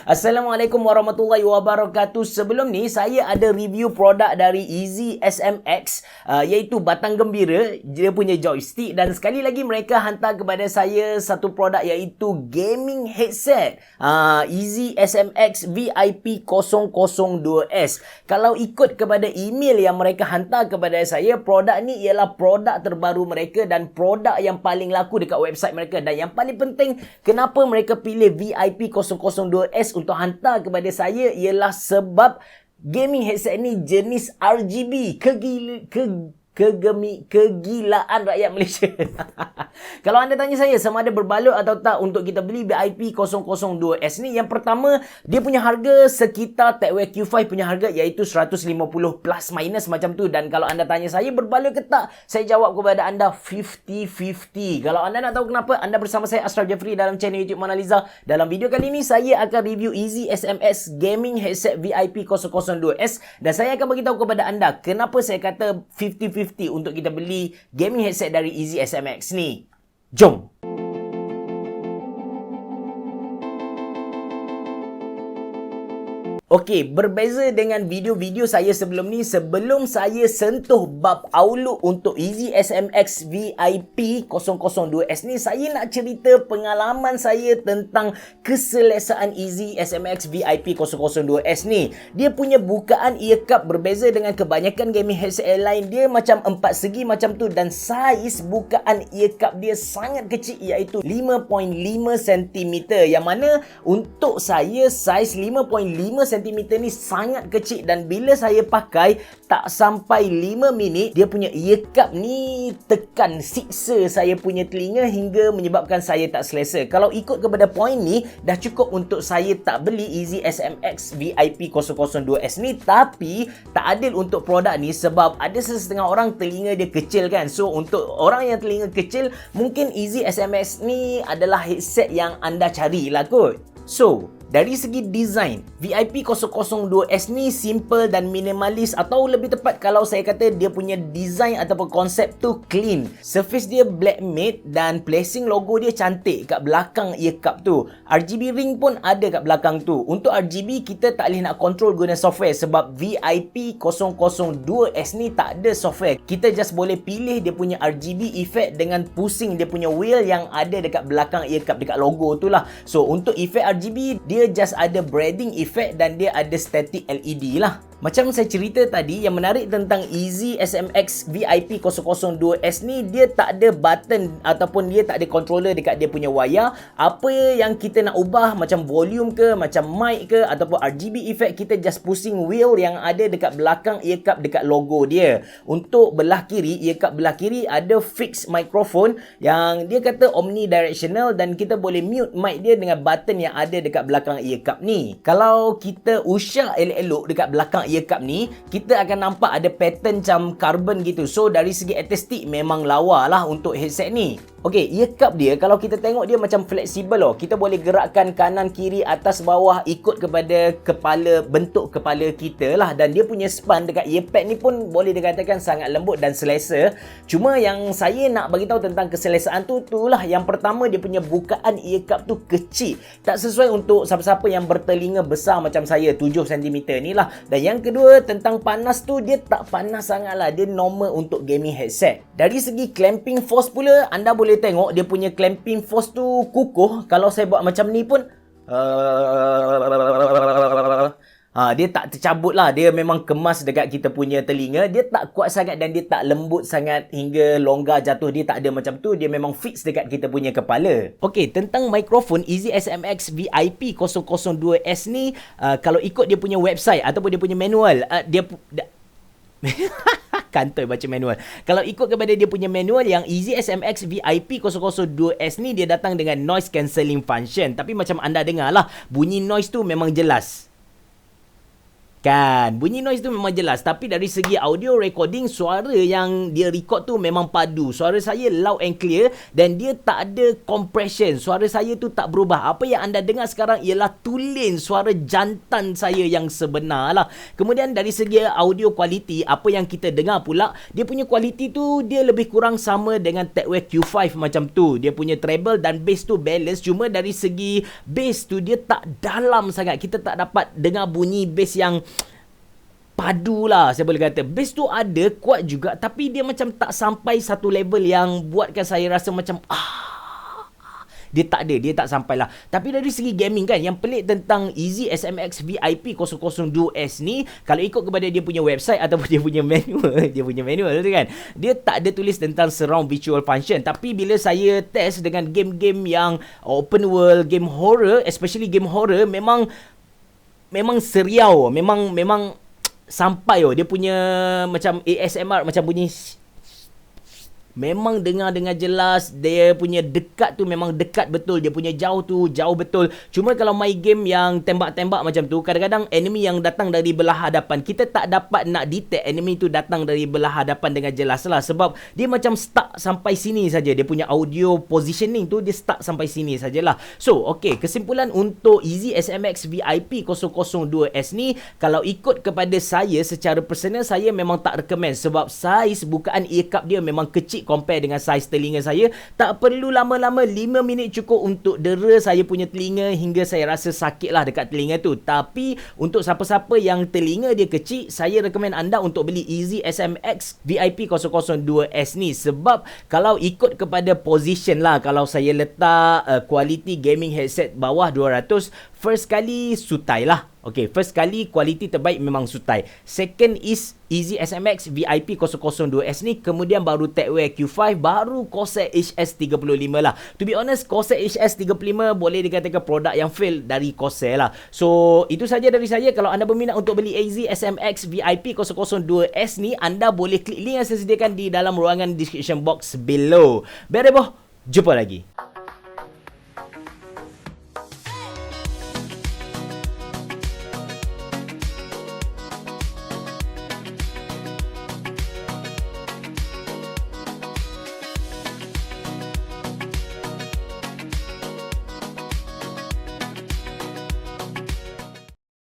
Assalamualaikum warahmatullahi wabarakatuh. Sebelum ni saya ada review produk dari EasySMX, iaitu batang gembira, dia punya joystick, dan sekali lagi mereka hantar kepada saya satu produk iaitu gaming headset, EasySMX VP002S. Kalau ikut kepada email yang mereka hantar kepada saya, produk ni ialah produk terbaru mereka dan produk yang paling laku dekat website mereka. Dan yang paling penting, kenapa mereka pilih VIP002S untuk hantar kepada saya ialah sebab gaming headset ni jenis RGB, kegilaan rakyat Malaysia. Kalau anda tanya saya sama ada berbaloi atau tak untuk kita beli VIP002S ni, yang pertama, dia punya harga sekitar TechWare Q5 punya harga iaitu 150 plus minus macam tu. Dan kalau anda tanya saya berbaloi ke tak, saya jawab kepada anda 50-50. Kalau anda nak tahu kenapa, anda bersama saya Ashraf Jeffrey dalam channel YouTube Monaliza. Dalam video kali ni saya akan review EasySMX gaming headset VIP002S dan saya akan beritahu kepada anda kenapa saya kata 50-50 untuk kita beli gaming headset dari EasySMX ni. Jom! Okey, berbeza dengan video-video saya sebelum ni, sebelum saya sentuh bab outlook untuk EasySMX VIP002S ni, saya nak cerita pengalaman saya tentang keselesaan EasySMX VIP002S ni. Dia punya bukaan ear cup berbeza dengan kebanyakan gaming headset lain. Dia macam 4 segi macam tu dan saiz bukaan ear cup dia sangat kecil iaitu 5.5 cm. Yang mana untuk saya saiz 5.5 cm ni sangat kecil dan bila saya pakai tak sampai 5 minit dia punya ear cup ni tekan siksa saya punya telinga hingga menyebabkan saya tak selesa. Kalau ikut kepada poin ni dah cukup untuk saya tak beli EasySMX VIP002S ni. Tapi tak adil untuk produk ni sebab ada setengah orang telinga dia kecil kan. So untuk orang yang telinga kecil mungkin EasySMX ni adalah headset yang anda carilah kot. So dari segi design, VIP002S ni simple dan minimalis, atau lebih tepat kalau saya kata dia punya design ataupun konsep tu clean. Surface dia black matte dan placing logo dia cantik kat belakang ear cup tu. RGB ring pun ada kat belakang tu. Untuk RGB kita tak boleh nak control guna software sebab VIP002S ni tak ada software. Kita just boleh pilih dia punya RGB effect dengan pusing dia punya wheel yang ada dekat belakang ear cup, dekat logo tu lah. So untuk effect RGB dia just ada branding effect dan dia ada static LED lah. Macam saya cerita tadi, yang menarik tentang EasySMX VIP002S ni, dia tak ada button ataupun dia tak ada controller dekat dia punya wayar. Apa yang kita nak ubah macam volume ke, macam mic ke ataupun RGB effect, kita just pusing wheel yang ada dekat belakang ear cup dekat logo dia. Untuk belah kiri, ear cup belah kiri ada fixed microphone yang dia kata omnidirectional dan kita boleh mute mic dia dengan button yang ada dekat belakang ear cup ni. Kalau kita usah elok-elok dekat belakang ear cup ni, kita akan nampak ada pattern macam carbon gitu. So dari segi estetik memang lawa lah untuk headset ni. Okey, ear cup dia kalau kita tengok dia macam fleksibel loh. Kita boleh gerakkan kanan, kiri, atas, bawah ikut kepada kepala, bentuk kepala kita lah. Dan dia punya span dekat earpad ni pun boleh dikatakan sangat lembut dan selesa. Cuma yang saya nak bagi tahu tentang keselesaan tu, itulah yang pertama, dia punya bukaan ear cup tu kecil. Tak sesuai untuk siapa-siapa yang bertelinga besar macam saya, 7 cm ni lah. Dan yang kedua, tentang panas tu, dia tak panas sangat lah. Dia normal untuk gaming headset. Dari segi clamping force pula, anda boleh tengok dia punya clamping force tu kukuh. Kalau saya buat macam ni pun dia tak tercabut lah. Dia memang kemas dekat kita punya telinga. Dia tak kuat sangat dan dia tak lembut sangat hingga longgar jatuh. Dia tak ada macam tu. Dia memang fix dekat kita punya kepala. Okey, tentang mikrofon EasySMX VIP002S ni, kalau ikut dia punya website ataupun dia punya manual, kantoi baca manual. Kalau ikut kepada dia punya manual, yang EasySMX VIP002S ni dia datang dengan noise cancelling function. Tapi macam anda dengar lah, bunyi noise tu memang jelas. Kan, bunyi noise tu memang jelas. Tapi dari segi audio recording, suara yang dia record tu memang padu. Suara saya loud and clear dan dia tak ada compression. Suara saya tu tak berubah. Apa yang anda dengar sekarang ialah tulen suara jantan saya yang sebenar lah. Kemudian dari segi audio quality, apa yang kita dengar pula, dia punya quality tu dia lebih kurang sama dengan Techware Q5 macam tu. Dia punya treble dan bass tu balance. Cuma dari segi bass tu dia tak dalam sangat. Kita tak dapat dengar bunyi bass yang padu lah, saya boleh kata. Bass tu ada, kuat juga, tapi dia macam tak sampai satu level yang buatkan saya rasa macam dia tak ada, dia tak sampai lah. Tapi dari segi gaming kan, yang pelik tentang EasySMX VP002S ni, kalau ikut kepada dia punya website ataupun dia punya manual tu kan, dia tak ada tulis tentang surround visual function. Tapi bila saya test dengan game-game yang open world, game horror, especially game horror, memang seriau, memang sampai dia punya macam ASMR, macam bunyi memang dengar jelas. Dia punya dekat tu memang dekat betul, dia punya jauh tu jauh betul. Cuma kalau main game yang tembak-tembak macam tu, kadang-kadang enemy yang datang dari belah hadapan, kita tak dapat nak detect enemy tu datang dari belah hadapan dengan jelas lah, sebab dia macam stuck sampai sini saja. Dia punya audio positioning tu dia stuck sampai sini sajalah. So okay, kesimpulan untuk EasySMX VIP002S ni, kalau ikut kepada saya secara personal, saya memang tak recommend, sebab saiz bukaan ear cup dia memang kecil compare dengan saiz telinga saya. Tak perlu lama-lama, 5 minit cukup untuk dera saya punya telinga hingga saya rasa sakit lah dekat telinga tu. Tapi untuk siapa-siapa yang telinga dia kecil, saya recommend anda untuk beli EasySMX VIP002S ni, sebab kalau ikut kepada position lah, kalau saya letak quality gaming headset bawah 200, first kali sutai lah. Okay, first kali quality terbaik memang sutai. Second is EasySMX VIP002S ni, kemudian baru Techware Q5, baru Corsair HS35 lah. To be honest, Corsair HS35 boleh dikatakan produk yang fail dari Corsair lah. So, itu saja dari saya. Kalau anda berminat untuk beli EasySMX VIP002S ni, anda boleh klik link yang saya sediakan di dalam ruangan description box below. Bereboh, jumpa lagi.